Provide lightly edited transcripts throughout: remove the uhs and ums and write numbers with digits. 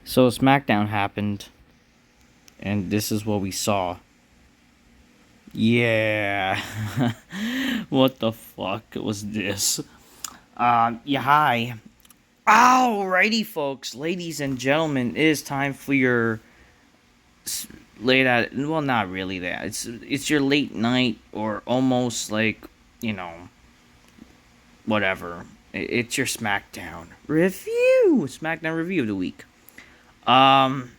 So Smackdown happened, and this is what we saw. Yeah. What the fuck was this? Yeah, hi. Alrighty, folks, ladies and gentlemen, it is time for your late at well, not really that. It's your late night or almost like you know whatever. It's your SmackDown review. SmackDown review of the week. Um,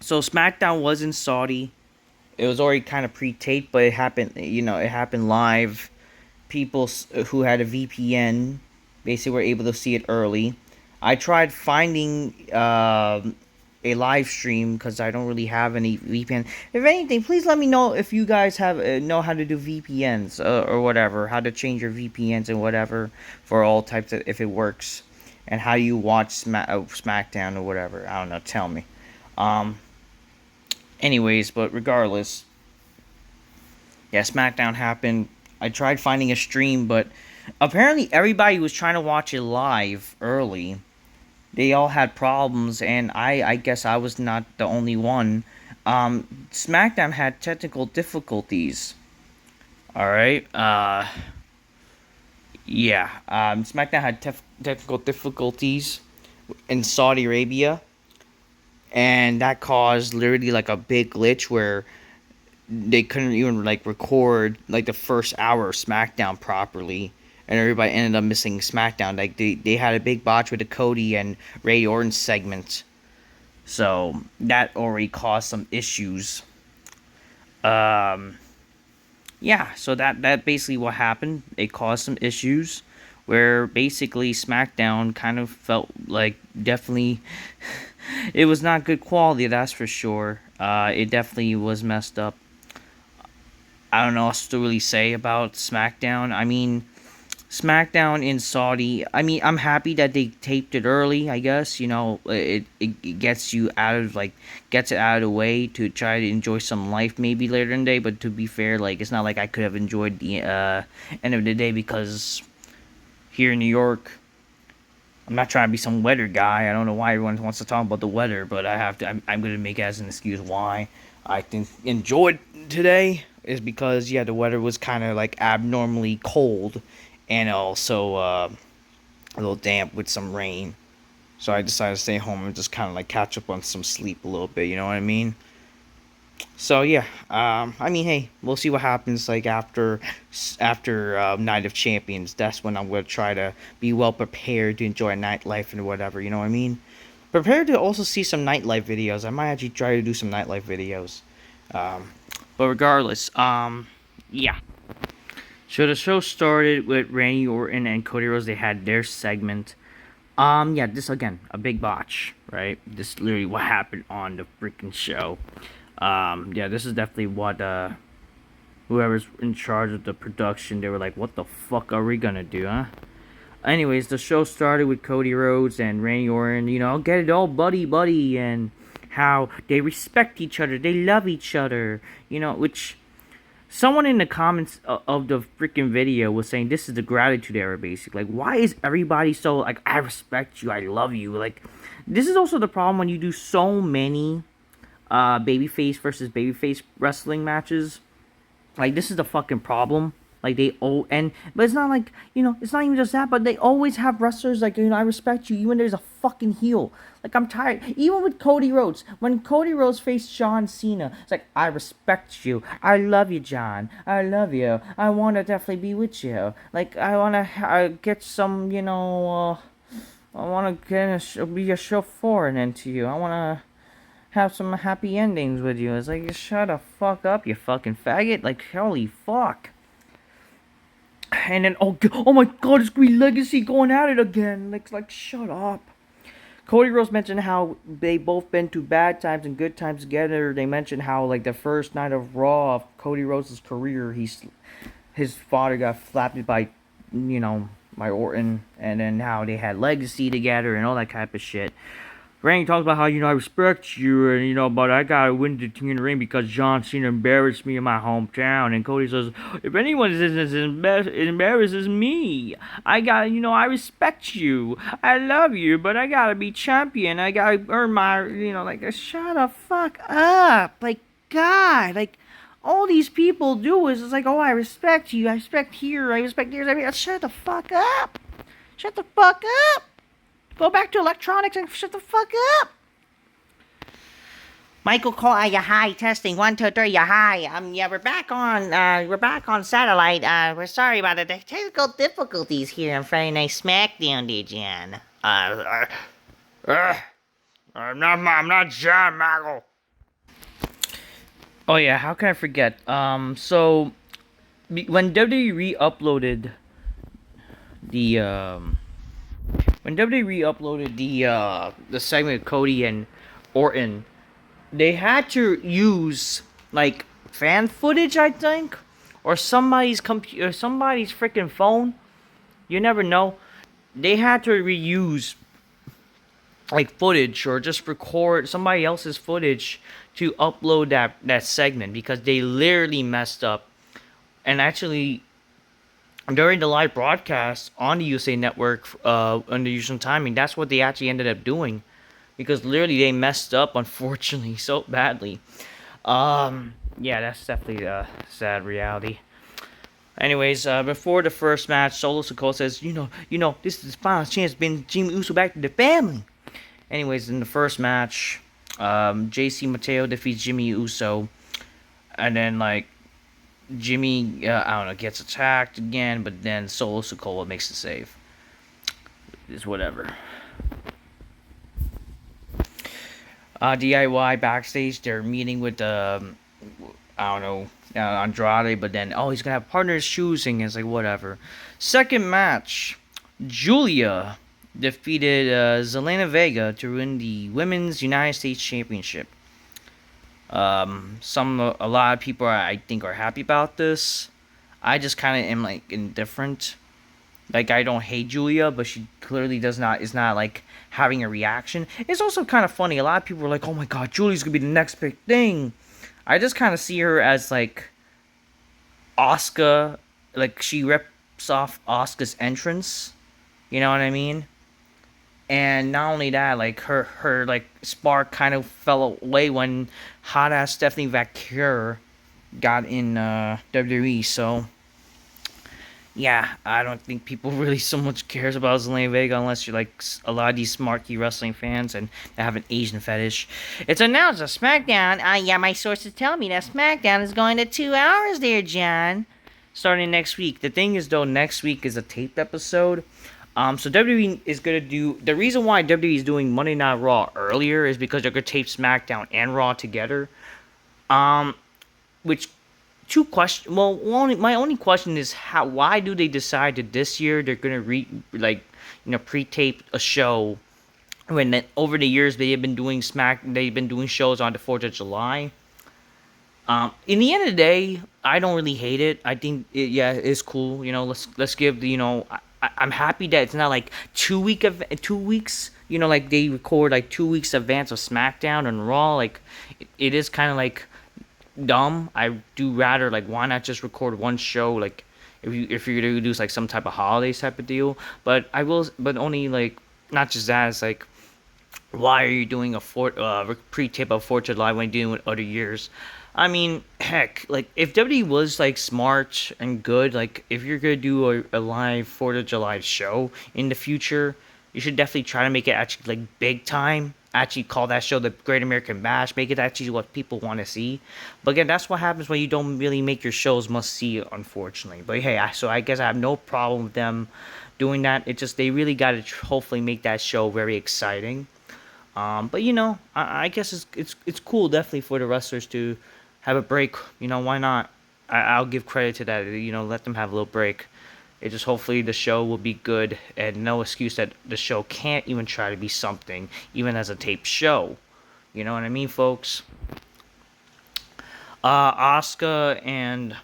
so SmackDown was in Saudi. It was already kind of pre-taped, but it happened. It happened live. People who had a VPN basically were able to see it early. I tried finding a live stream because I don't really have any VPN. If anything, please let me know if you guys have know how to do VPNs or whatever, how to change your VPNs and whatever for all types of if it works, and how you watch SmackDown or whatever. I don't know. Tell me. Um. Anyways, but regardless, yeah, SmackDown happened. I tried finding a stream, but apparently everybody was trying to watch it live early. They all had problems, and I guess I was not the only one. SmackDown had technical difficulties. All right. Yeah. SmackDown had technical difficulties in Saudi Arabia, and that caused literally like a big glitch where they couldn't even like record like the first hour of SmackDown properly, and everybody ended up missing SmackDown. Like they had a big botch with the Cody and Ray Orton segment, so that already caused some issues. Um, yeah, so that basically what happened. It caused some issues where basically SmackDown kind of felt like definitely it was not good quality. That's for sure. It definitely was messed up. I don't know what else to really say about SmackDown. I mean, SmackDown in Saudi. I mean, I'm happy that they taped it early. I guess it gets you out of gets it out of the way to try to enjoy some life maybe later in the day. But to be fair, like it's not like I could have enjoyed the end of the day because here in New York, I'm not trying to be some weather guy. I don't know why everyone wants to talk about the weather, but I have to. I'm gonna make it as an excuse why I can enjoy today is because yeah, the weather was kind of like abnormally cold, and also a little damp with some rain. So I decided to stay home and just kind of like catch up on some sleep a little bit. You know what I mean? So yeah, I mean, hey, we'll see what happens. Like after Night of Champions, that's when I'm gonna try to be well prepared to enjoy nightlife and whatever. You know what I mean? Prepared to also see some nightlife videos. I might actually try to do some nightlife videos. Um, but regardless, yeah. So the show started with Randy Orton and Cody Rhodes. They had their segment. Yeah, this again a big botch, right? This is literally what happened on the freaking show. Yeah, this is definitely what whoever's in charge of the production, they were like, "What the fuck are we gonna do, huh?" Anyways, the show started with Cody Rhodes and Randy Orton. Get it all buddy buddy, and how they respect each other, they love each other. Which someone in the comments of the freaking video was saying this is the gratitude era, basically. Like, why is everybody so like, I respect you, I love you? Like, this is also the problem when you do so many babyface versus babyface wrestling matches. Like, this is the fucking problem. Like, but it's not like, it's not even just that, but they always have wrestlers like, I respect you, even there's a fucking heel. Like, I'm tired. Even with Cody Rhodes, when Cody Rhodes faced John Cena, it's like, I respect you. I love you, John. I love you. I want to definitely be with you. Like, I want to get some, I want to be a chauffeur into you. I want to have some happy endings with you. It's like, shut the fuck up, you fucking faggot. Like, holy fuck. And then, oh my god, it's Green Legacy going at it again. Like, shut up. Cody Rhodes mentioned how they both been through bad times and good times together. They mentioned how, like, the first night of Raw of Cody Rhodes' career, his father got flapped by, by Orton. And then how they had Legacy together and all that type of shit. Randy talks about how, I respect you, and, but I gotta win the King of the Ring because John Cena embarrassed me in my hometown. And Cody says, if anyone is as embarrassed as me, I gotta, I respect you. I love you, but I gotta be champion. I gotta earn my, shut the fuck up. Like, God, like, all these people do is, it's like, oh, I respect you. I respect here. I respect here. I mean, shut the fuck up. Shut the fuck up. Go back to electronics and shut the fuck up. Michael call you hi testing 1 2 3 you hi yeah we're back on satellite we're sorry about the technical difficulties here on Friday Night Smackdown, dear John. I'm not John Michael. Oh yeah, how can I forget? So when WWE re-uploaded the the segment of Cody and Orton, they had to use like fan footage, I think, or somebody's computer, somebody's freaking phone. You never know. They had to reuse like footage or just record somebody else's footage to upload that segment because they literally messed up. And actually, during the live broadcast on the USA Network, under usual timing, that's what they actually ended up doing, because literally they messed up, unfortunately, so badly. Yeah, that's definitely a sad reality. Anyways, before the first match, Solo Sikoa says, this is his final chance to bring Jimmy Uso back to the family. Anyways, in the first match, JC Mateo defeats Jimmy Uso, and then like Jimmy, I don't know, gets attacked again, but then Solo Sikoa makes the save. It's whatever. DIY backstage, they're meeting with I don't know, Andrade, but then he's gonna have partners choosing. It's like whatever. Second match, Julia defeated Zelina Vega to win the Women's United States Championship. A lot of people I think are happy about this. I just kind of am like indifferent. Like, I don't hate Julia, but she clearly is not like having a reaction. It's also kind of funny. A lot of people are like, oh my god, Julia's gonna be the next big thing. I just kind of see her as like Asuka, like she rips off Asuka's entrance. You know what I mean? And not only that, like her like spark kind of fell away when hot ass Stephanie Vaquer got in WWE. So yeah, I don't think people really so much cares about Zelina Vega unless you're like a lot of these smarky wrestling fans and they have an Asian fetish. It's announced that SmackDown. Yeah, my sources tell me that SmackDown is going to 2 hours there, John. Starting next week. The thing is though, next week is a taped episode. So WWE is gonna do. The reason why WWE is doing Monday Night Raw earlier is because they're gonna tape SmackDown and Raw together. Which two questions. Well, my only question is why do they decide that this year they're gonna pre-tape a show when over the years they've been doing shows on the 4th of July. In the end of the day, I don't really hate it. I think it's cool. Let's give the I'm happy that it's not like 2 weeks. Like they record like 2 weeks advance of SmackDown and Raw. Like it is kind of like dumb. I do rather like why not just record one show like if you're gonna do like some type of holiday type of deal. But only like not just that. It's like why are you doing a pre-tape of 4th of July when you're doing it other years? I mean, heck, like if WWE was like smart and good, like if you're gonna do a live 4th of July show in the future, you should definitely try to make it actually like big time. Actually call that show the Great American Bash. Make it actually what people want to see. But again, that's what happens when you don't really make your shows must see, unfortunately. But hey, I guess I have no problem with them doing that. It's just they really got to hopefully make that show very exciting. But I guess it's cool definitely for the wrestlers to have a break. Why not? I'll give credit to that. Let them have a little break. It just hopefully the show will be good and no excuse that the show can't even try to be something, even as a taped show. You know what I mean, folks? Asuka and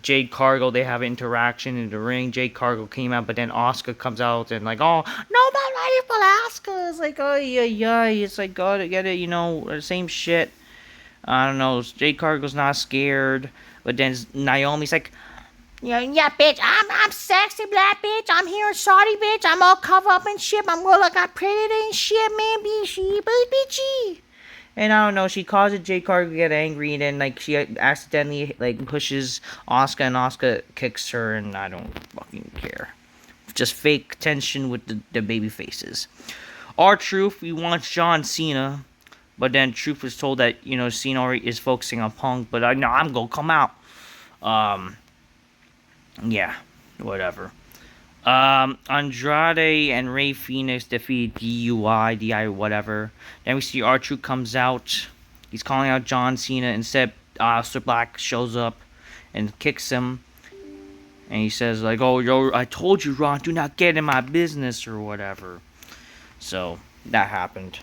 Jade Cargill, they have an interaction in the ring. Jade Cargill came out, but then Asuka comes out and like, oh, nobody fighting for Alaska. It's like, oh yeah. It's like, gotta get it, the same shit. I don't know. Jade Cargill's not scared, but then Naomi's like, yeah, bitch. I'm sexy black bitch. I'm here in Saudi, bitch. I'm all covered up in shit. I'm all like I predator and shit, man. Bitchy. And I don't know, she causes Jade Cargill to get angry, and then like she accidentally like pushes Asuka, and Asuka kicks her, and I don't fucking care. Just fake tension with the baby faces. R-Truth, we want John Cena, but then Truth was told that Cena already is focusing on Punk, but I'm gonna come out. Yeah, whatever. Andrade and Rey Fenix defeat DI, whatever. Then we see R-Truth comes out. He's calling out John Cena. Instead, Sir Black shows up and kicks him. And he says, like, oh, yo, I told you, Ron, do not get in my business or whatever. So, that happened.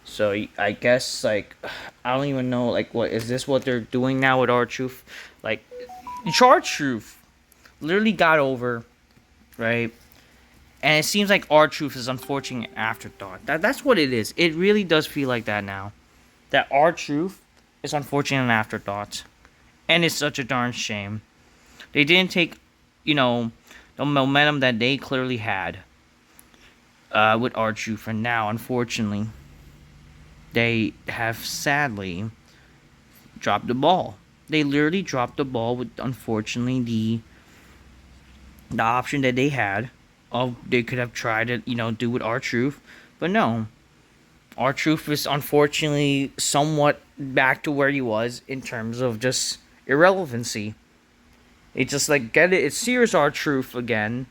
So, I guess, like, I don't even know, like, what, is this what they're doing now with R-Truth? Like, R-Truth literally got over, right? And it seems like R-Truth is unfortunate afterthought. That's what it is. It really does feel like that now. That R-Truth is unfortunate afterthought. And it's such a darn shame. They didn't take, the momentum that they clearly had with R-Truth. And now, unfortunately, they have sadly dropped the ball. They literally dropped the ball with, unfortunately, the option that they had. They could have tried to, do with R-Truth. But no. R-Truth is unfortunately somewhat back to where he was in terms of just irrelevancy. It's just like, get it, it's serious R-Truth again.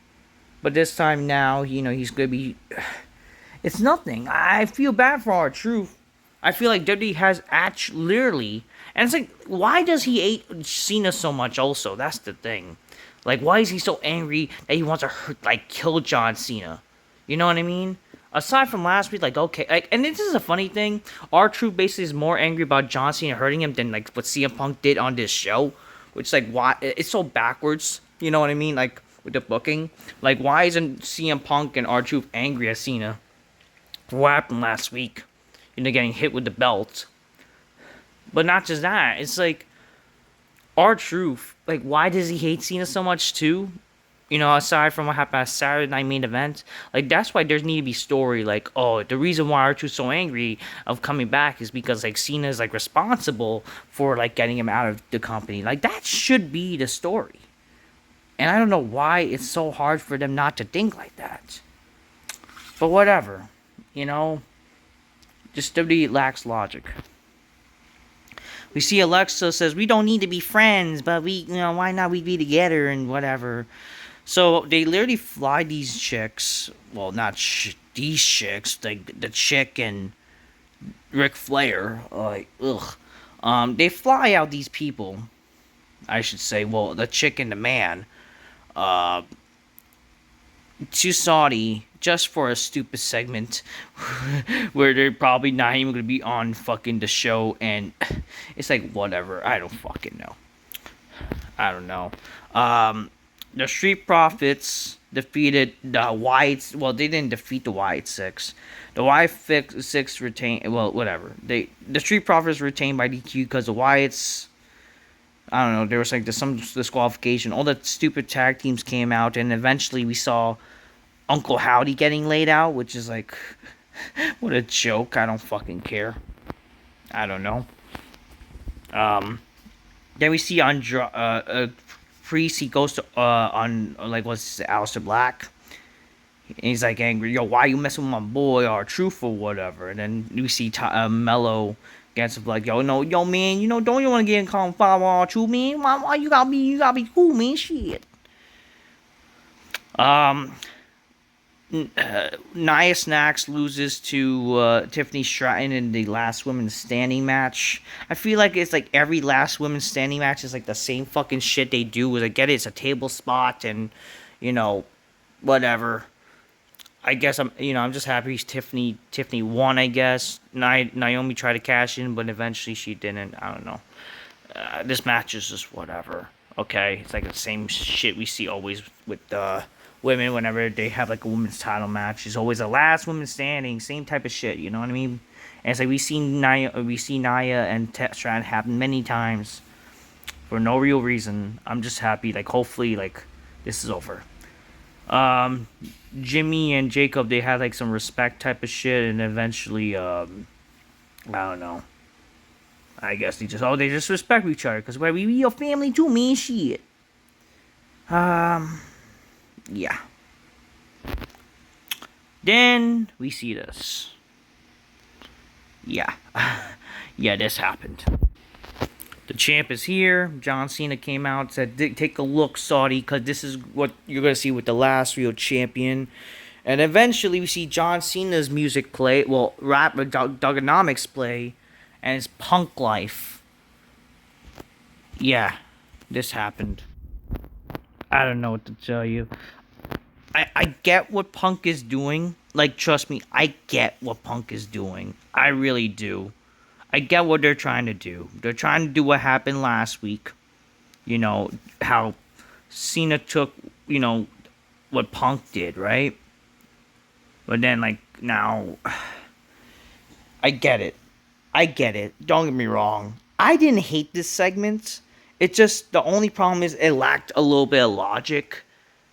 But this time now, he's going to be... It's nothing. I feel bad for R-Truth. I feel like WWE has actually, literally... And it's like, why does he hate Cena so much also? That's the thing. Like, why is he so angry that he wants to kill John Cena? You know what I mean? Aside from last week, like, okay, like, and this is a funny thing. R-Truth basically is more angry about John Cena hurting him than, like, what CM Punk did on this show. Which, like, why, it's so backwards, you know what I mean? Like, with the booking. Like, why isn't CM Punk and R-Truth angry at Cena for what happened last week? Getting hit with the belt. But not just that, it's like, R-Truth, like, why does he hate Cena so much, too? Aside from what happened at Saturday Night Main Event. Like, that's why there's need to be story, like, oh, the reason why R-Truth's so angry of coming back is because, like, Cena's, like, responsible for, like, getting him out of the company. Like, that should be the story. And I don't know why it's so hard for them not to think like that. But whatever. Just WWE lacks logic. We see Alexa says, we don't need to be friends, but we, why not we be together and whatever. So, they literally fly these chicks. Well, not these chicks. Like, the chick and Ric Flair. Like, ugh. They fly out these people. I should say, well, the chick and the man. To Saudi. Just for a stupid segment. Where they're probably not even going to be on fucking the show. And it's like, whatever. I don't fucking know. I don't know. The Street Profits defeated the Whites. Well, they didn't defeat the White Six. The White Six retained. Well, whatever. The Street Profits retained by DQ because the Whites. I don't know. There was like some disqualification. All the stupid tag teams came out, and eventually we saw Uncle Howdy getting laid out, which is like, what a joke. I don't fucking care. I don't know. Then we see Priest, he goes to, Aleister Black. And he's like angry, yo, why you messing with my boy, R-Truth or whatever. And then we see Mello gets like, yo, man, don't you want to get in contact with R-Truth, man? Why you gotta be cool, man, shit. Nia Snax loses to Tiffany Stratton in the last women's standing match. I feel like it's like every last women's standing match is like the same fucking shit they do. I get it, it's a table spot and, whatever. I guess I'm just happy Tiffany won, I guess. Naomi tried to cash in, but eventually she didn't. I don't know. This match is just whatever. Okay, it's like the same shit we see always with women whenever they have like a women's title match. She's always the last woman standing, same type of shit. You know what I mean? And it's like we see Nia and Stratton happen many times for no real reason. I'm just happy. Like hopefully, like this is over. Jimmy and Jacob, they had like some respect type of shit, and eventually, I don't know. I guess they just respect each other because we your family too, man. Shit. Yeah. Then we see this. Yeah. Yeah, this happened. The champ is here. John Cena came out, said, take a look, Saudi, because this is what you're going to see with the last real champion. And eventually we see John Cena's music play, well, Punkanomics play, and it's Punk Life. Yeah, this happened. I don't know what to tell you. I get what Punk is doing. Like, trust me, I get what Punk is doing. I really do. I get what they're trying to do. They're trying to do what happened last week. You know, how Cena took, you know, what Punk did, right? But then, like, now, I get it. I get it. Don't get me wrong. I didn't hate this segment. It just, the only problem is it lacked a little bit of logic.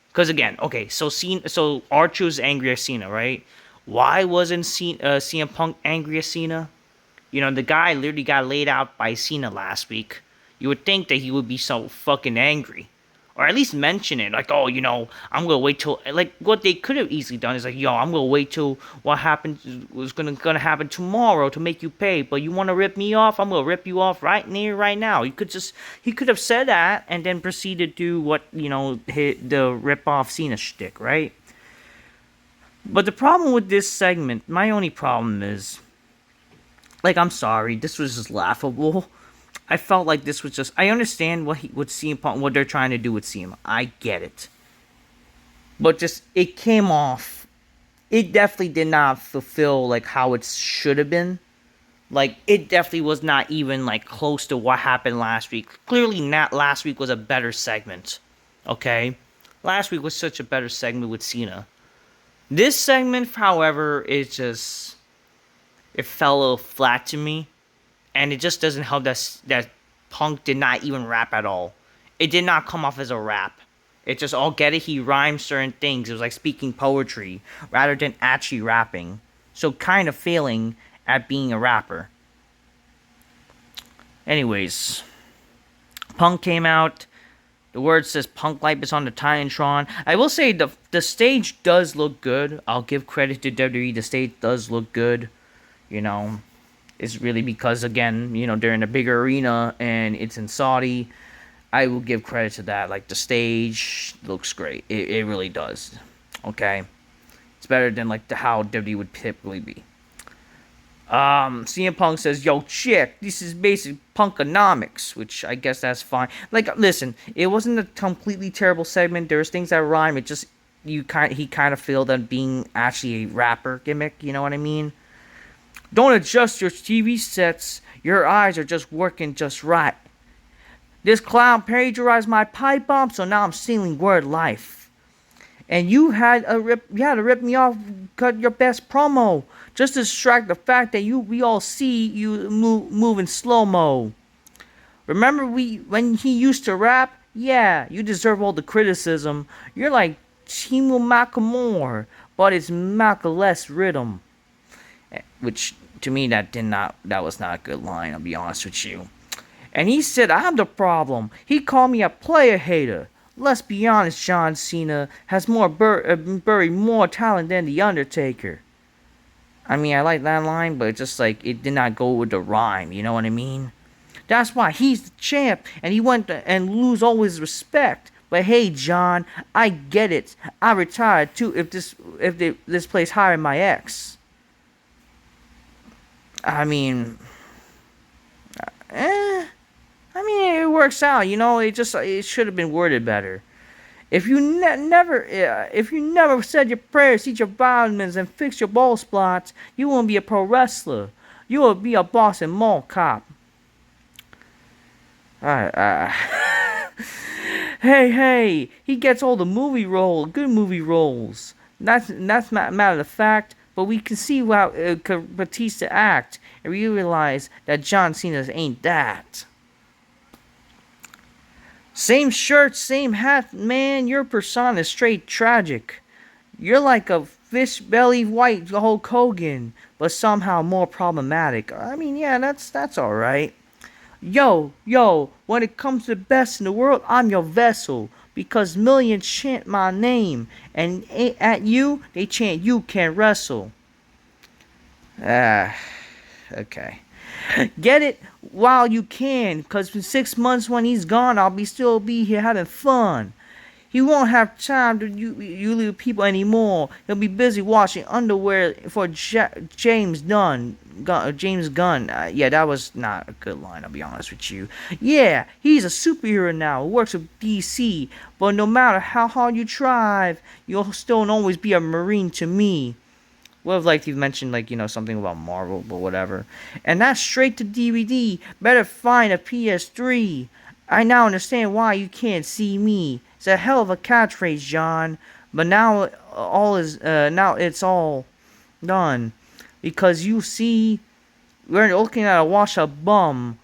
Because again, okay, so Archer was angry at Cena, right? Why wasn't CM Punk angry at Cena? You know, the guy literally got laid out by Cena last week. You would think that he would be so fucking angry. Or at least mention it. Like, oh, you know, I'm going to wait till... Like, what they could have easily done is like, yo, I'm going to wait till what happened was going to happen tomorrow to make you pay. But you want to rip me off? I'm going to rip you off right now. He could have said that and then proceeded to do what, you know, the rip-off Cena shtick, right? But the problem with this segment, my only problem is... Like, I'm sorry, this was just laughable. I felt like this was just... I understand what CM Punk, what they're trying to do with CM. I get it. But just, it came off... It definitely did not fulfill, like, how it should have been. Like, it definitely was not even, like, close to what happened last week. Clearly not last week was a better segment. Okay? Last week was such a better segment with Cena. This segment, however, is just... It fell a little flat to me. And it just doesn't help that Punk did not even rap at all. It did not come off as a rap. It just, I'll get it, he rhymed certain things. It was like speaking poetry rather than actually rapping. So kind of failing at being a rapper. Anyways. Punk came out. The word says Punk Life is on the Titantron. I will say the stage does look good. I'll give credit to WWE. The stage does look good. You know, it's really because, again, you know, they're in a bigger arena and it's in Saudi. I will give credit to that. Like, the stage looks great. It really does. Okay? It's better than, like, how WWE would typically be. CM Punk says, yo, chick, this is basic Punkanomics, which I guess that's fine. Like, listen, it wasn't a completely terrible segment. There's things that rhyme. It just, he kind of failed at being actually a rapper gimmick. You know what I mean? Don't adjust your TV sets. Your eyes are just working just right. This clown plagiarized my pipe bomb, so now I'm stealing word life. And you had to rip me off, cut your best promo, just to distract the fact that we all see you moving slow mo. Remember when he used to rap? Yeah, you deserve all the criticism. You're like Timo Macklemore, but it's Mackaless rhythm. Which, to me, that was not a good line, I'll be honest with you. And he said, I'm the problem. He called me a player hater. Let's be honest, John Cena has buried more talent than The Undertaker. I mean, I like that line, but it's just like, it did not go with the rhyme, you know what I mean? That's why he's the champ, and he went and lose all his respect. But hey, John, I get it. I retired too if this place hired my ex. I mean, it works out, you know. It should have been worded better. If you never said your prayers, eat your vitamins, and fix your ball spots, you won't be a pro wrestler. You will be a boss and mall cop. Hey, he gets all the good movie roles. That's not matter of fact. But we can see how Batista act and realize that John Cena ain't that. Same shirt, same hat, man. Your persona is straight tragic. You're like a fish belly white Hulk Hogan, but somehow more problematic. I mean, yeah, that's all right. Yo, when it comes to the best in the world, I'm your vessel. Because millions chant my name, and at you, they chant you can't wrestle. Ah, okay. Get it while you can, because for 6 months when he's gone, still be here having fun. He won't have time to you little people anymore. He'll be busy washing underwear for James Gunn. James Gunn. Yeah, that was not a good line, I'll be honest with you. Yeah, he's a superhero now. Works with DC. But no matter how hard you try, you'll still always be a Marine to me. Would have liked you mentioned something about Marvel, but whatever. And that's straight to DVD. Better find a PS3. I now understand why you can't see me. It's a hell of a catchphrase, John. But now it's all done because you see we're looking at a washed-up bum.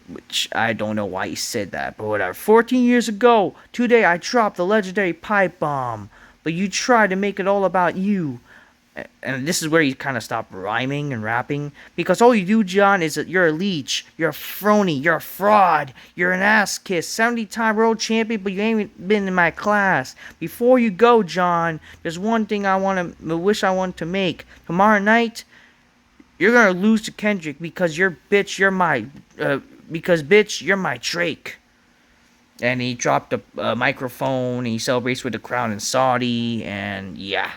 Which I don't know why he said that, but whatever. 14 years ago, today I dropped the legendary pipe bomb. But you tried to make it all about you. And this is where you kind of stop rhyming and rapping. Because all you do, John, is that you're a leech. You're a phony. You're a fraud. You're an ass kiss. 70-time world champion, but you ain't been in my class. Before you go, John, there's one thing I wish I want to make. Tomorrow night, you're going to lose to Kendrick because bitch, you're my Drake. And he dropped the microphone. And he celebrates with the crowd in Saudi. And yeah.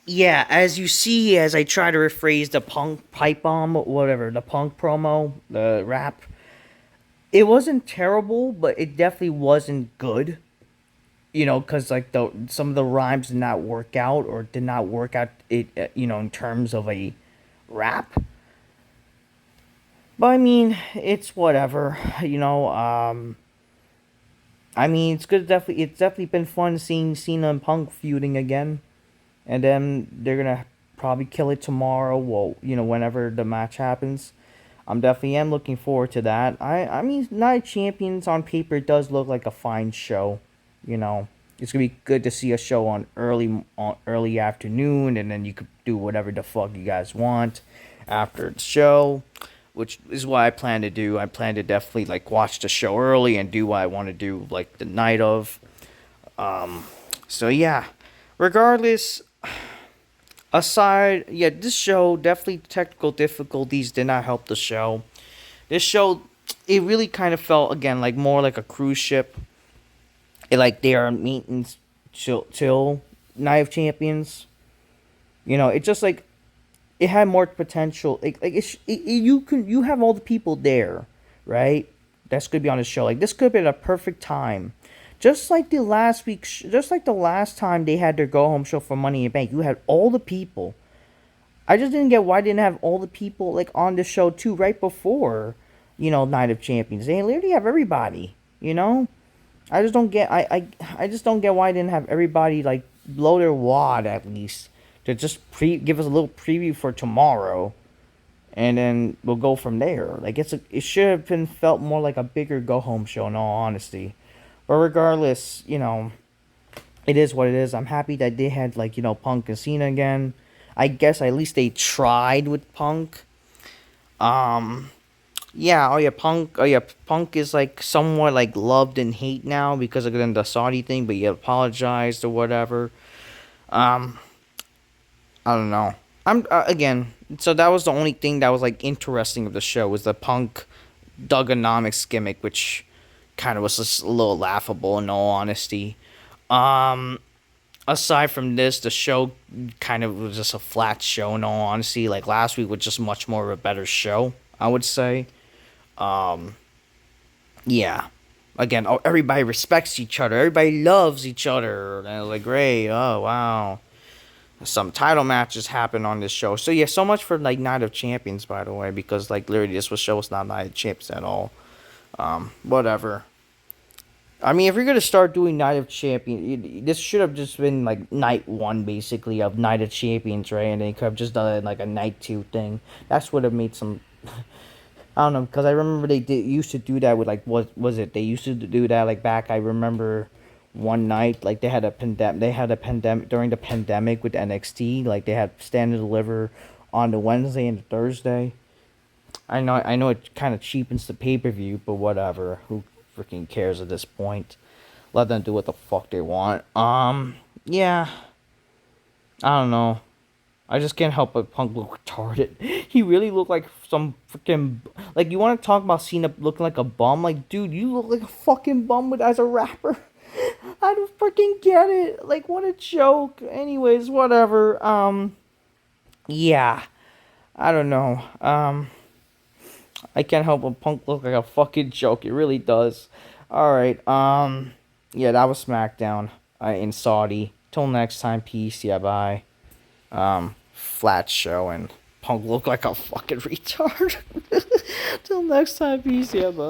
Yeah, as you see, as I try to rephrase the punk pipe bomb, whatever, the punk promo, the rap, it wasn't terrible, but it definitely wasn't good. Because some of the rhymes did not work out or did not work out. In terms of a rap. But I mean, it's whatever. I mean, it's good. It's definitely been fun seeing Cena and Punk feuding again, and then they're gonna probably kill it tomorrow. Well, whenever the match happens, I'm definitely am looking forward to that. I mean, Night Champions on paper does look like a fine show. It's gonna be good to see a show on early afternoon, and then you could do whatever the fuck you guys want after the show, which is what I plan to do. I plan to definitely watch the show early and do what I want to do the night of. So yeah, regardless, this show definitely technical difficulties did not help the show. This show, it really kind of felt again more like a cruise ship. They are maintenance till Night of Champions. It just it had more potential. You have all the people there, right? That's gonna be on the show. This could have been a perfect time, just like the last time they had their go home show for Money in the Bank. You had all the people. I just didn't get why they didn't have all the people on the show too right before, Night of Champions. They literally have everybody. I just don't get. I just don't get why they didn't have everybody blow their wad at least. To just give us a little preview for tomorrow, and then we'll go from there. It should have felt more like a bigger go home show in all honesty, but regardless, it is what it is. I'm happy that they had Punk and Cena again. I guess at least they tried with Punk. Punk is somewhat loved and hate now because of the Saudi thing, but he apologized or whatever. I don't know. Again. So that was the only thing that was interesting of the show was the Punk Dugonomics gimmick, which kind of was just a little laughable in all honesty. Aside from this, the show kind of was just a flat show in all honesty. Last week was just much more of a better show, I would say. Yeah. Again, everybody respects each other. Everybody loves each other. And great. Oh wow. Some title matches happen on this show. So yeah, so much for Night of Champions, by the way, because literally this show was not Night of Champions at all. Whatever. I mean, if you're gonna start doing Night of Champions, this should have just been like night one, basically, of Night of Champions, right? And they could have just done like a night two thing. That's would have made some. I don't know, because I remember they used to do that with like what was it? They used to do that like back. I remember one night like they had a pandemic. They had a pandemic during the pandemic with NXT. Like they had Stand and Deliver on the Wednesday and the Thursday. I know it kind of cheapens the pay per view, but whatever. Who freaking cares at this point? Let them do what the fuck they want. Yeah. I don't know. I just can't help but Punk look retarded. He really looked like some freaking like you want to talk about Cena looking like a bum? Like, dude, you look like a fucking bum as a rapper. I don't freaking get it. Like, what a joke. Anyways, whatever. Yeah. I don't know. I can't help but Punk look like a fucking joke. It really does. All right. Yeah, that was SmackDown in Saudi. Till next time, peace. Yeah, bye. Flat show and Punk look like a fucking retard. Till next time, peace. Yeah, bye.